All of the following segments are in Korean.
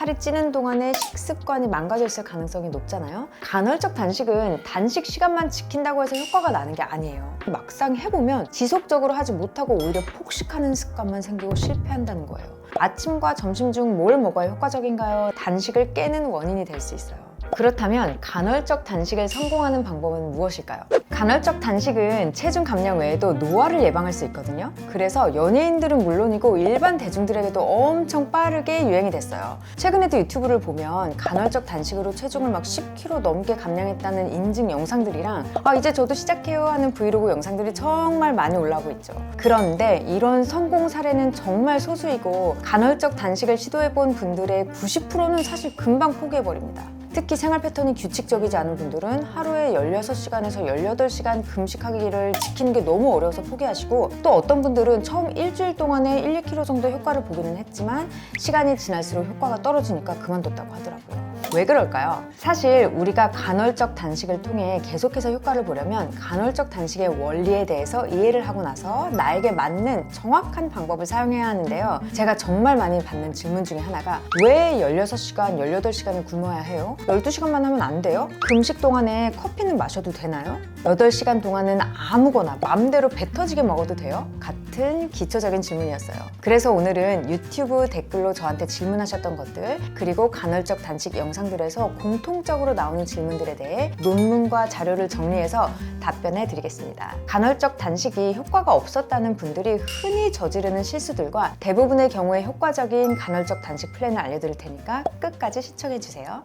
살이 찌는 동안에 식습관이 망가져 있을 가능성이 높잖아요. 간헐적 단식은 단식 시간만 지킨다고 해서 효과가 나는 게 아니에요. 막상 해보면 지속적으로 하지 못하고 오히려 폭식하는 습관만 생기고 실패한다는 거예요. 아침과 점심 중 뭘 먹어야 효과적인가요? 단식을 깨는 원인이 될 수 있어요. 그렇다면 간헐적 단식을 성공하는 방법은 무엇일까요? 간헐적 단식은 체중 감량 외에도 노화를 예방할 수 있거든요. 그래서 연예인들은 물론이고 일반 대중들에게도 엄청 빠르게 유행이 됐어요. 최근에도 유튜브를 보면 간헐적 단식으로 체중을 막 10kg 넘게 감량했다는 인증 영상들이랑 이제 저도 시작해요 하는 브이로그 영상들이 정말 많이 올라오고 있죠. 그런데 이런 성공 사례는 정말 소수이고 간헐적 단식을 시도해본 분들의 90%는 사실 금방 포기해버립니다. 특히 생활 패턴이 규칙적이지 않은 분들은 하루에 16시간에서 18시간 금식하기를 지키는 게 너무 어려워서 포기하시고, 또 어떤 분들은 처음 일주일 동안에 1, 2kg 정도 효과를 보기는 했지만 시간이 지날수록 효과가 떨어지니까 그만뒀다고 하더라고요. 왜 그럴까요? 사실 우리가 간헐적 단식을 통해 계속해서 효과를 보려면 간헐적 단식의 원리에 대해서 이해를 하고 나서 나에게 맞는 정확한 방법을 사용해야 하는데요. 제가 정말 많이 받는 질문 중에 하나가 왜 16시간, 18시간을 굶어야 해요? 12시간만 하면 안 돼요? 금식 동안에 커피는 마셔도 되나요? 8시간 동안은 아무거나 마음대로 배 터지게 먹어도 돼요? 같은 기초적인 질문이었어요. 그래서 오늘은 유튜브 댓글로 저한테 질문하셨던 것들, 그리고 간헐적 단식 영상들에서 공통적으로 나오는 질문들에 대해 논문과 자료를 정리해서 답변해 드리겠습니다. 간헐적 단식이 효과가 없었다는 분들이 흔히 저지르는 실수들과 대부분의 경우에 효과적인 간헐적 단식 플랜을 알려드릴 테니까 끝까지 시청해 주세요.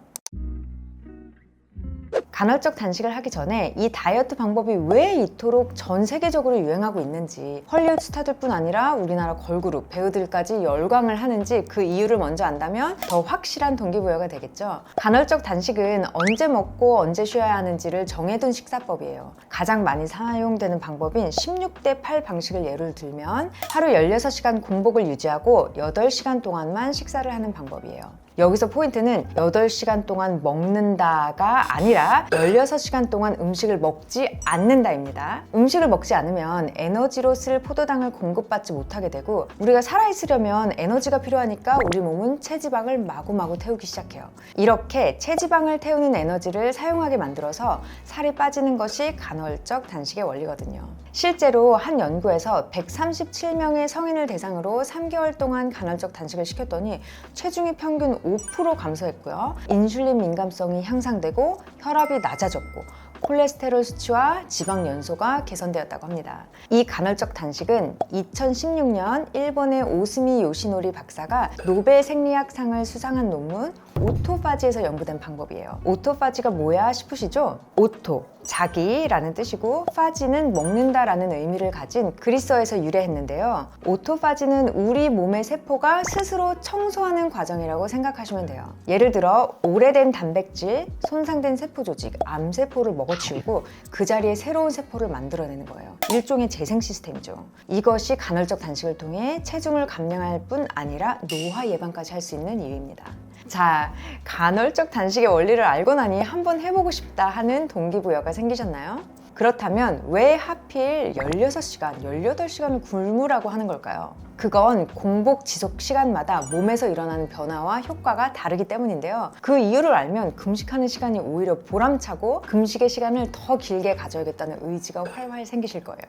간헐적 단식을 하기 전에 이 다이어트 방법이 왜 이토록 전 세계적으로 유행하고 있는지, 헐리우드 스타들뿐 아니라 우리나라 걸그룹, 배우들까지 열광을 하는지 그 이유를 먼저 안다면 더 확실한 동기부여가 되겠죠. 간헐적 단식은 언제 먹고 언제 쉬어야 하는지를 정해둔 식사법이에요. 가장 많이 사용되는 방법인 16대 8 방식을 예를 들면 하루 16시간 공복을 유지하고 8시간 동안만 식사를 하는 방법이에요. 여기서 포인트는 8시간 동안 먹는다가 아니라 16시간 동안 음식을 먹지 않는다입니다. 음식을 먹지 않으면 에너지로 쓸 포도당을 공급받지 못하게 되고, 우리가 살아있으려면 에너지가 필요하니까 우리 몸은 체지방을 마구마구 태우기 시작해요. 이렇게 체지방을 태우는 에너지를 사용하게 만들어서 살이 빠지는 것이 간헐적 단식의 원리거든요. 실제로 한 연구에서 137명의 성인을 대상으로 3개월 동안 간헐적 단식을 시켰더니 체중이 평균 5% 감소했고요. 인슐린 민감성이 향상되고 혈압이 낮아졌고 콜레스테롤 수치와 지방 연소가 개선되었다고 합니다. 이 간헐적 단식은 2016년 일본의 오스미 요시노리 박사가 노벨 생리학상을 수상한 논문 오토파지에서 연구된 방법이에요. 오토파지가 뭐야 싶으시죠? 오토, 자기라는 뜻이고 파지는 먹는다라는 의미를 가진 그리스어에서 유래했는데요. 오토파지는 우리 몸의 세포가 스스로 청소하는 과정이라고 생각하시면 돼요. 예를 들어 오래된 단백질, 손상된 세포 조직, 암세포를 먹어치우고 그 자리에 새로운 세포를 만들어내는 거예요. 일종의 재생 시스템이죠. 이것이 간헐적 단식을 통해 체중을 감량할 뿐 아니라 노화 예방까지 할 수 있는 이유입니다. 자, 간헐적 단식의 원리를 알고 나니 한번 해보고 싶다 하는 동기부여가 생기셨나요? 그렇다면 왜 하필 16시간, 18시간을 굶으라고 하는 걸까요? 그건 공복 지속 시간마다 몸에서 일어나는 변화와 효과가 다르기 때문인데요. 그 이유를 알면 금식하는 시간이 오히려 보람차고 금식의 시간을 더 길게 가져야겠다는 의지가 활활 생기실 거예요.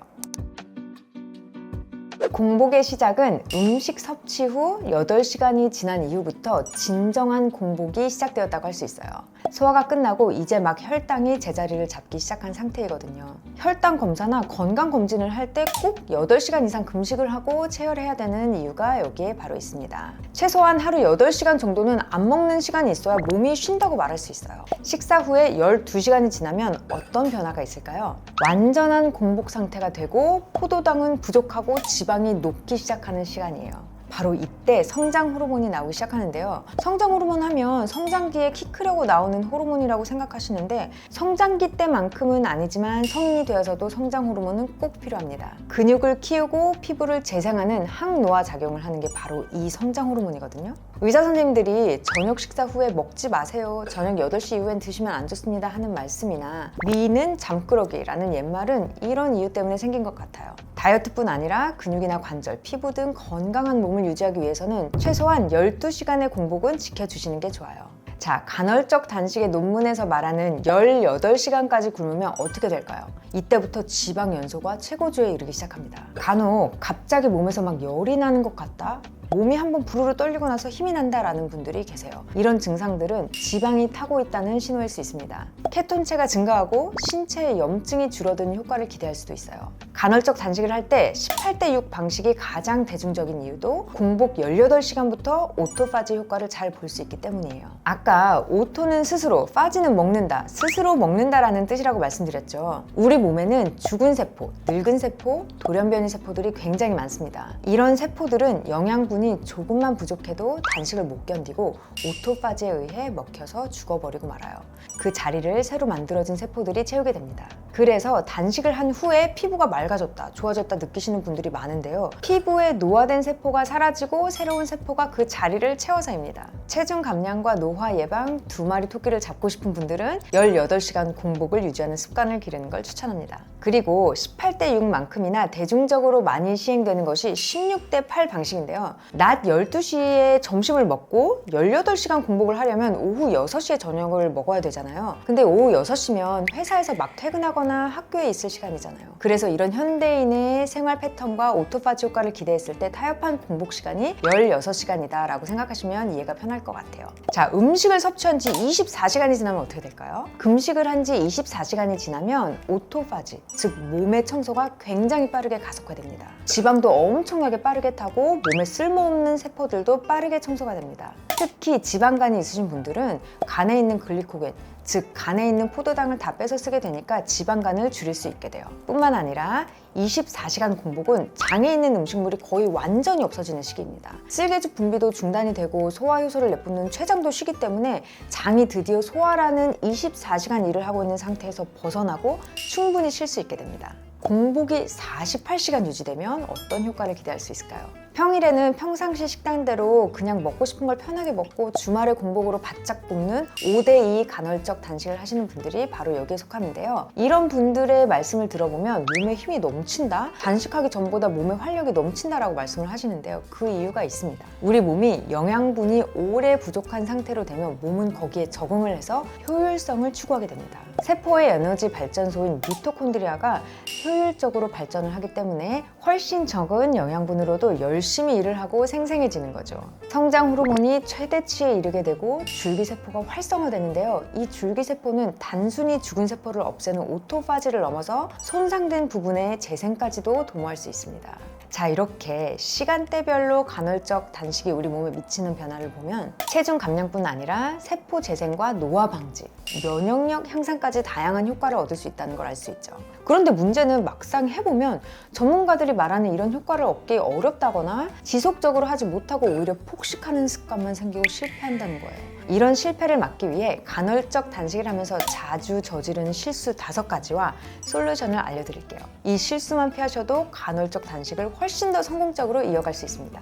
공복의 시작은 음식 섭취 후 8시간이 지난 이후부터 진정한 공복이 시작되었다고 할 수 있어요. 소화가 끝나고 이제 막 혈당이 제자리를 잡기 시작한 상태이거든요. 혈당 검사나 건강 검진을 할 때 꼭 8시간 이상 금식을 하고 체열해야 되는 이유가 여기에 바로 있습니다. 최소한 하루 8시간 정도는 안 먹는 시간이 있어야 몸이 쉰다고 말할 수 있어요. 식사 후에 12시간이 지나면 어떤 변화가 있을까요? 완전한 공복 상태가 되고 포도당은 부족하고 지방이 녹기 시작하는 시간이에요. 바로 이때 성장 호르몬이 나오기 시작하는데요. 성장 호르몬 하면 성장기에 키 크려고 나오는 호르몬이라고 생각하시는데 성장기 때만큼은 아니지만 성인이 되어서도 성장 호르몬은 꼭 필요합니다. 근육을 키우고 피부를 재생하는 항노화 작용을 하는 게 바로 이 성장 호르몬이거든요. 의사 선생님들이 저녁 식사 후에 먹지 마세요, 저녁 8시 이후엔 드시면 안 좋습니다 하는 말씀이나 미는 잠꾸러기라는 옛말은 이런 이유 때문에 생긴 것 같아요. 다이어트뿐 아니라 근육이나 관절, 피부 등 건강한 몸을 유지하기 위해서는 최소한 12시간의 공복은 지켜주시는 게 좋아요. 자, 간헐적 단식의 논문에서 말하는 18시간까지 굶으면 어떻게 될까요? 이때부터 지방 연소가 최고조에 이르기 시작합니다. 간혹 갑자기 몸에서 막 열이 나는 것 같다? 몸이 한번 부르르 떨리고 나서 힘이 난다라는 분들이 계세요. 이런 증상들은 지방이 타고 있다는 신호일 수 있습니다. 케톤체가 증가하고 신체의 염증이 줄어드는 효과를 기대할 수도 있어요. 간헐적 단식을 할 때 18대6 방식이 가장 대중적인 이유도 공복 18시간부터 오토파지 효과를 잘 볼 수 있기 때문이에요. 아까 오토는 스스로, 파지는 먹는다, 스스로 먹는다라는 뜻이라고 말씀드렸죠. 우리 몸에는 죽은 세포, 늙은 세포, 돌연변이 세포들이 굉장히 많습니다. 이런 세포들은 영양분이 조금만 부족해도 단식을 못 견디고 오토파지에 의해 먹혀서 죽어버리고 말아요. 그 자리를 새로 만들어진 세포들이 채우게 됩니다. 그래서 단식을 한 후에 피부가 맑아졌다, 좋아졌다 느끼시는 분들이 많은데요. 피부에 노화된 세포가 사라지고 새로운 세포가 그 자리를 채워서입니다. 체중 감량과 노화 예방 두 마리 토끼를 잡고 싶은 분들은 18시간 공복을 유지하는 습관을 기르는 걸 추천합니다. 그리고 18대6만큼이나 대중적으로 많이 시행되는 것이 16대8 방식인데요. 낮 12시에 점심을 먹고 18시간 공복을 하려면 오후 6시에 저녁을 먹어야 되잖아요. 근데 오후 6시면 회사에서 막 퇴근하거나 학교에 있을 시간이잖아요. 그래서 이런 현대인의 생활 패턴과 오토파지 효과를 기대했을 때 타협한 공복 시간이 16시간이다 라고 생각하시면 이해가 편할 것 같아요. 자, 음식을 섭취한 지 24시간이 지나면 어떻게 될까요? 금식을 한 지 24시간이 지나면 오토파지, 즉 몸의 청소가 굉장히 빠르게 가속화됩니다. 지방도 엄청나게 빠르게 타고 몸에 쓸모없는 세포들도 빠르게 청소가 됩니다. 특히 지방간이 있으신 분들은 간에 있는 글리코겐, 즉 간에 있는 포도당을 다 빼서 쓰게 되니까 지방간을 줄일 수 있게 돼요. 뿐만 아니라 24시간 공복은 장에 있는 음식물이 거의 완전히 없어지는 시기입니다. 쓸개즙 분비도 중단이 되고 소화효소를 내뿜는 췌장도 쉬기 때문에 장이 드디어 소화라는 24시간 일을 하고 있는 상태에서 벗어나고 충분히 쉴 수 있게 됩니다. 공복이 48시간 유지되면 어떤 효과를 기대할 수 있을까요? 평일에는 평상시 식단대로 그냥 먹고 싶은 걸 편하게 먹고 주말에 공복으로 바짝 굶는 5대2 간헐적 단식을 하시는 분들이 바로 여기에 속하는데요. 이런 분들의 말씀을 들어보면 몸에 힘이 넘친다? 단식하기 전보다 몸에 활력이 넘친다라고 말씀을 하시는데요. 그 이유가 있습니다. 우리 몸이 영양분이 오래 부족한 상태로 되면 몸은 거기에 적응을 해서 효율성을 추구하게 됩니다. 세포의 에너지 발전소인 미토콘드리아가 효율적으로 발전을 하기 때문에 훨씬 적은 영양분으로도 열심히 일을 하고 생생해지는 거죠. 성장 호르몬이 최대치에 이르게 되고 줄기세포가 활성화되는데요. 이 줄기세포는 단순히 죽은 세포를 없애는 오토파지를 넘어서 손상된 부분의 재생까지도 도모할 수 있습니다. 자, 이렇게 시간대별로 간헐적 단식이 우리 몸에 미치는 변화를 보면 체중 감량뿐 아니라 세포 재생과 노화 방지, 면역력 향상까지 다양한 효과를 얻을 수 있다는 걸 알 수 있죠. 그런데 문제는 막상 해보면 전문가들이 말하는 이런 효과를 얻기 어렵다거나 지속적으로 하지 못하고 오히려 폭식하는 습관만 생기고 실패한다는 거예요. 이런 실패를 막기 위해 간헐적 단식을 하면서 자주 저지르는 실수 5가지와 솔루션을 알려드릴게요. 이 실수만 피하셔도 간헐적 단식을 훨씬 더 성공적으로 이어갈 수 있습니다.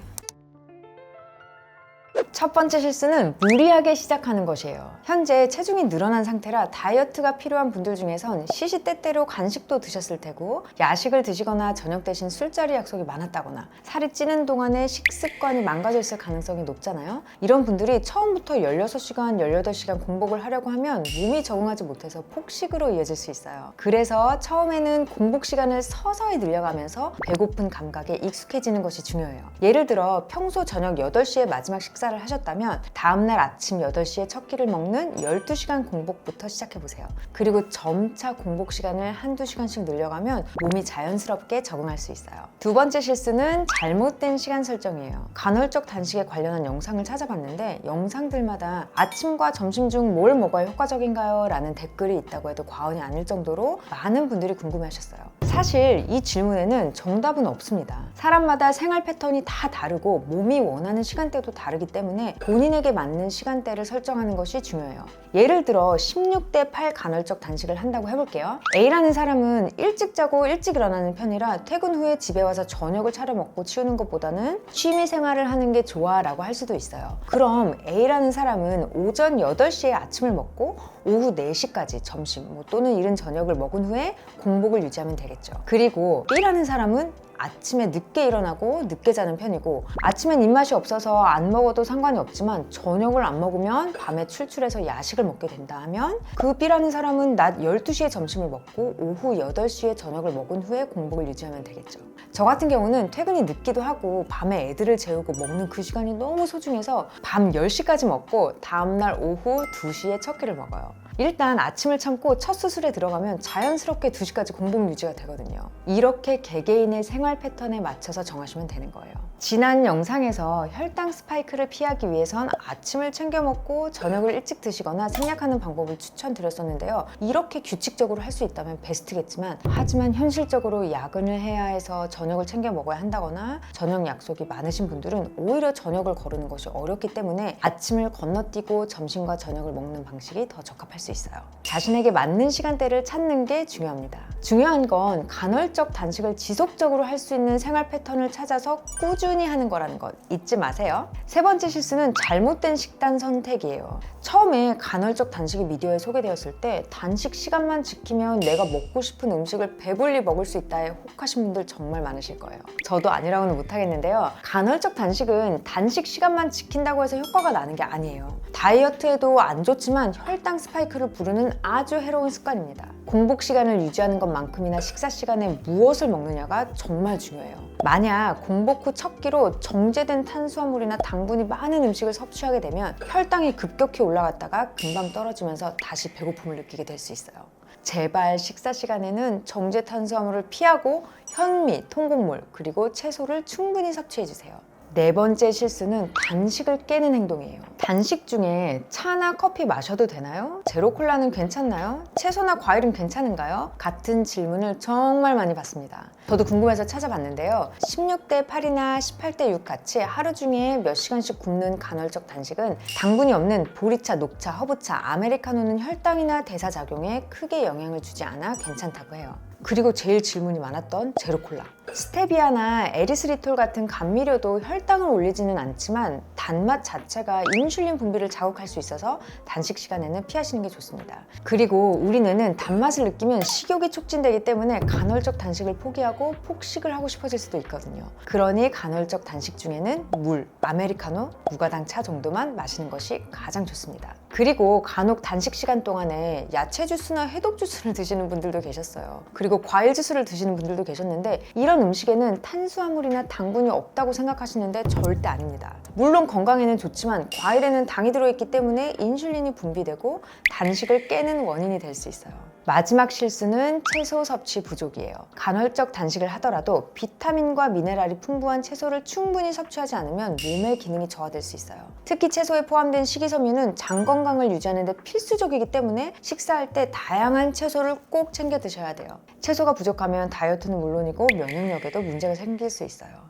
첫 번째 실수는 무리하게 시작하는 것이에요. 현재 체중이 늘어난 상태라 다이어트가 필요한 분들 중에선 시시때때로 간식도 드셨을 테고 야식을 드시거나 저녁 대신 술자리 약속이 많았다거나 살이 찌는 동안에 식습관이 망가져 있을 가능성이 높잖아요. 이런 분들이 처음부터 16시간, 18시간 공복을 하려고 하면 몸이 적응하지 못해서 폭식으로 이어질 수 있어요. 그래서 처음에는 공복 시간을 서서히 늘려가면서 배고픈 감각에 익숙해지는 것이 중요해요. 예를 들어 평소 저녁 8시에 마지막 식사를 하셨다면 다음날 아침 8시에 첫 끼를 먹는 12시간 공복부터 시작해보세요. 그리고 점차 공복 시간을 한두 시간씩 늘려가면 몸이 자연스럽게 적응할 수 있어요. 두 번째 실수는 잘못된 시간 설정이에요. 간헐적 단식에 관련한 영상을 찾아봤는데 영상들마다 아침과 점심 중 뭘 먹어야 효과적인가요? 라는 댓글이 있다고 해도 과언이 아닐 정도로 많은 분들이 궁금해하셨어요. 사실 이 질문에는 정답은 없습니다. 사람마다 생활 패턴이 다 다르고 몸이 원하는 시간대도 다르기 때문에 본인에게 맞는 시간대를 설정하는 것이 중요해요. 예를 들어 16대8 간헐적 단식을 한다고 해볼게요. A라는 사람은 일찍 자고 일찍 일어나는 편이라 퇴근 후에 집에 와서 저녁을 차려 먹고 치우는 것보다는 취미 생활을 하는 게 좋아 라고 할 수도 있어요. 그럼 A라는 사람은 오전 8시에 아침을 먹고 오후 4시까지 점심 또는 이른 저녁을 먹은 후에 공복을 유지하면 되겠죠. 그리고 B라는 사람은 아침에 늦게 일어나고 늦게 자는 편이고, 아침엔 입맛이 없어서 안 먹어도 상관이 없지만 저녁을 안 먹으면 밤에 출출해서 야식을 먹게 된다 하면, 그 B라는 사람은 낮 12시에 점심을 먹고 오후 8시에 저녁을 먹은 후에 공복을 유지하면 되겠죠. 저 같은 경우는 퇴근이 늦기도 하고 밤에 애들을 재우고 먹는 그 시간이 너무 소중해서 밤 10시까지 먹고 다음날 오후 2시에 첫 끼를 먹어요. 일단 아침을 참고 첫 수술에 들어가면 자연스럽게 2시까지 공복 유지가 되거든요. 이렇게 개개인의 생활 패턴에 맞춰서 정하시면 되는 거예요. 지난 영상에서 혈당 스파이크를 피하기 위해선 아침을 챙겨 먹고 저녁을 일찍 드시거나 생략하는 방법을 추천드렸었는데요. 이렇게 규칙적으로 할 수 있다면 베스트겠지만, 하지만 현실적으로 야근을 해야 해서 저녁을 챙겨 먹어야 한다거나 저녁 약속이 많으신 분들은 오히려 저녁을 거르는 것이 어렵기 때문에 아침을 건너뛰고 점심과 저녁을 먹는 방식이 더 적합할 수 있어요. 자신에게 맞는 시간대를 찾는 게 중요합니다. 중요한 건 간헐적 단식을 지속적으로 할 수 있는 생활 패턴을 찾아서 꾸준히 하는 거라는 것 잊지 마세요. 세 번째 실수는 잘못된 식단 선택이에요. 처음에 간헐적 단식이 미디어에 소개되었을 때 단식 시간만 지키면 내가 먹고 싶은 음식을 배불리 먹을 수 있다에 혹하신 분들 정말 많으실 거예요. 저도 아니라고는 못하겠는데요. 간헐적 단식은 단식 시간만 지킨다고 해서 효과가 나는 게 아니에요. 다이어트에도 안 좋지만 혈당 스파이크를 부르는 아주 해로운 습관입니다. 공복 시간을 유지하는 것만큼이나 식사 시간에 무엇을 먹느냐가 정말 중요해요. 만약 공복 후 첫 끼로 정제된 탄수화물이나 당분이 많은 음식을 섭취하게 되면 혈당이 급격히 올라갔다가 금방 떨어지면서 다시 배고픔을 느끼게 될 수 있어요. 제발 식사 시간에는 정제 탄수화물을 피하고 현미, 통곡물, 그리고 채소를 충분히 섭취해주세요. 네 번째 실수는 단식을 깨는 행동이에요. 단식 중에 차나 커피 마셔도 되나요? 제로 콜라는 괜찮나요? 채소나 과일은 괜찮은가요? 같은 질문을 정말 많이 받습니다. 저도 궁금해서 찾아봤는데요. 16대 8이나 18대 6 같이 하루 중에 몇 시간씩 굶는 간헐적 단식은 당분이 없는 보리차, 녹차, 허브차, 아메리카노는 혈당이나 대사작용에 크게 영향을 주지 않아 괜찮다고 해요. 그리고 제일 질문이 많았던 제로콜라. 스테비아나 에리스리톨 같은 감미료도 혈당을 올리지는 않지만 단맛 자체가 인슐린 분비를 자극할 수 있어서 단식 시간에는 피하시는 게 좋습니다. 그리고 우리 뇌는 단맛을 느끼면 식욕이 촉진되기 때문에 간헐적 단식을 포기하고 폭식을 하고 싶어질 수도 있거든요. 그러니 간헐적 단식 중에는 물, 아메리카노, 무가당 차 정도만 마시는 것이 가장 좋습니다. 그리고 간혹 단식 시간 동안에 야채 주스나 해독 주스를 드시는 분들도 계셨어요. 그리고 과일 주스를 드시는 분들도 계셨는데, 이런 음식에는 탄수화물이나 당분이 없다고 생각하시는데 절대 아닙니다. 물론 건강에는 좋지만 과일에는 당이 들어있기 때문에 인슐린이 분비되고 단식을 깨는 원인이 될 수 있어요. 마지막 실수는 채소 섭취 부족이에요. 간헐적 단식을 하더라도 비타민과 미네랄이 풍부한 채소를 충분히 섭취하지 않으면 몸의 기능이 저하될 수 있어요. 특히 채소에 포함된 식이섬유는 장 건강을 유지하는 데 필수적이기 때문에 식사할 때 다양한 채소를 꼭 챙겨 드셔야 돼요. 채소가 부족하면 다이어트는 물론이고 면역력에도 문제가 생길 수 있어요.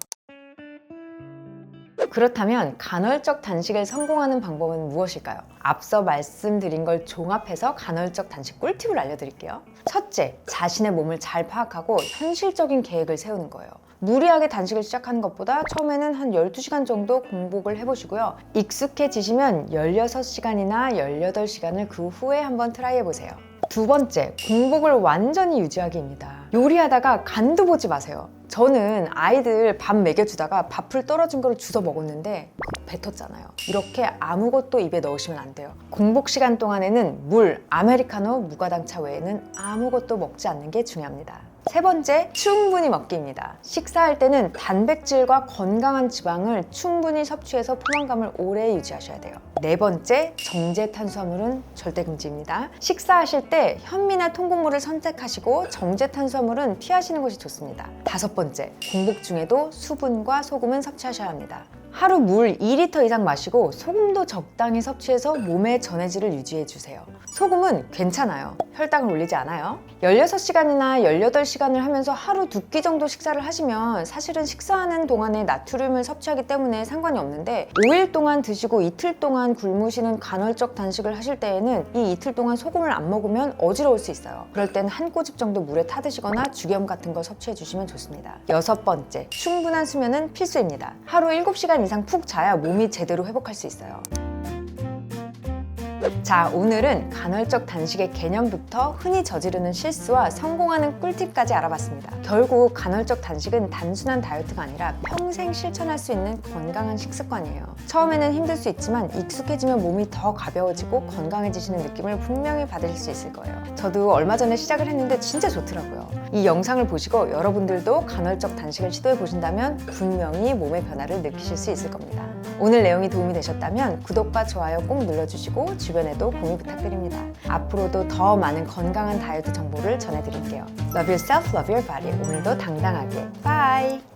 그렇다면 간헐적 단식을 성공하는 방법은 무엇일까요? 앞서 말씀드린 걸 종합해서 간헐적 단식 꿀팁을 알려드릴게요. 첫째, 자신의 몸을 잘 파악하고 현실적인 계획을 세우는 거예요. 무리하게 단식을 시작하는 것보다 처음에는 한 12시간 정도 공복을 해보시고요. 익숙해지시면 16시간이나 18시간을 그 후에 한번 트라이 해보세요. 두 번째, 공복을 완전히 유지하기입니다. 요리하다가 간도 보지 마세요. 저는 아이들 밥 먹여주다가 밥풀 떨어진 거를 주워 먹었는데 뱉었잖아요. 이렇게 아무것도 입에 넣으시면 안 돼요. 공복 시간 동안에는 물, 아메리카노, 무가당차 외에는 아무것도 먹지 않는 게 중요합니다. 세 번째, 충분히 먹기입니다. 식사할 때는 단백질과 건강한 지방을 충분히 섭취해서 포만감을 오래 유지하셔야 돼요. 네 번째, 정제 탄수화물은 절대 금지입니다. 식사하실 때 현미나 통곡물을 선택하시고 정제 탄수화물은 피하시는 것이 좋습니다. 다섯 번째, 공복 중에도 수분과 소금은 섭취하셔야 합니다. 하루 물 2리터 이상 마시고 소금도 적당히 섭취해서 몸의 전해질을 유지해주세요. 소금은 괜찮아요. 혈당을 올리지 않아요. 16시간이나 18시간을 하면서 하루 2끼 정도 식사를 하시면 사실은 식사하는 동안에 나트륨을 섭취하기 때문에 상관이 없는데, 5일 동안 드시고 이틀 동안 굶으시는 간헐적 단식을 하실 때에는 이 이틀 동안 소금을 안 먹으면 어지러울 수 있어요. 그럴 땐 한 꼬집 정도 물에 타드시거나 죽염 같은 걸 섭취해 주시면 좋습니다. 여섯 번째, 충분한 수면은 필수입니다. 하루 7시간 이상 푹 자야 몸이 제대로 회복할 수 있어요. 자, 오늘은 간헐적 단식의 개념부터 흔히 저지르는 실수와 성공하는 꿀팁까지 알아봤습니다. 결국 간헐적 단식은 단순한 다이어트가 아니라 평생 실천할 수 있는 건강한 식습관이에요. 처음에는 힘들 수 있지만 익숙해지면 몸이 더 가벼워지고 건강해지시는 느낌을 분명히 받으실 수 있을 거예요. 저도 얼마 전에 시작을 했는데 진짜 좋더라고요. 이 영상을 보시고 여러분들도 간헐적 단식을 시도해 보신다면 분명히 몸의 변화를 느끼실 수 있을 겁니다. 오늘 내용이 도움이 되셨다면 구독과 좋아요 꼭 눌러주시고 주변에도 공유 부탁드립니다. 앞으로도 더 많은 건강한 다이어트 정보를 전해드릴게요. Love yourself, love your body. 오늘도 당당하게. Bye!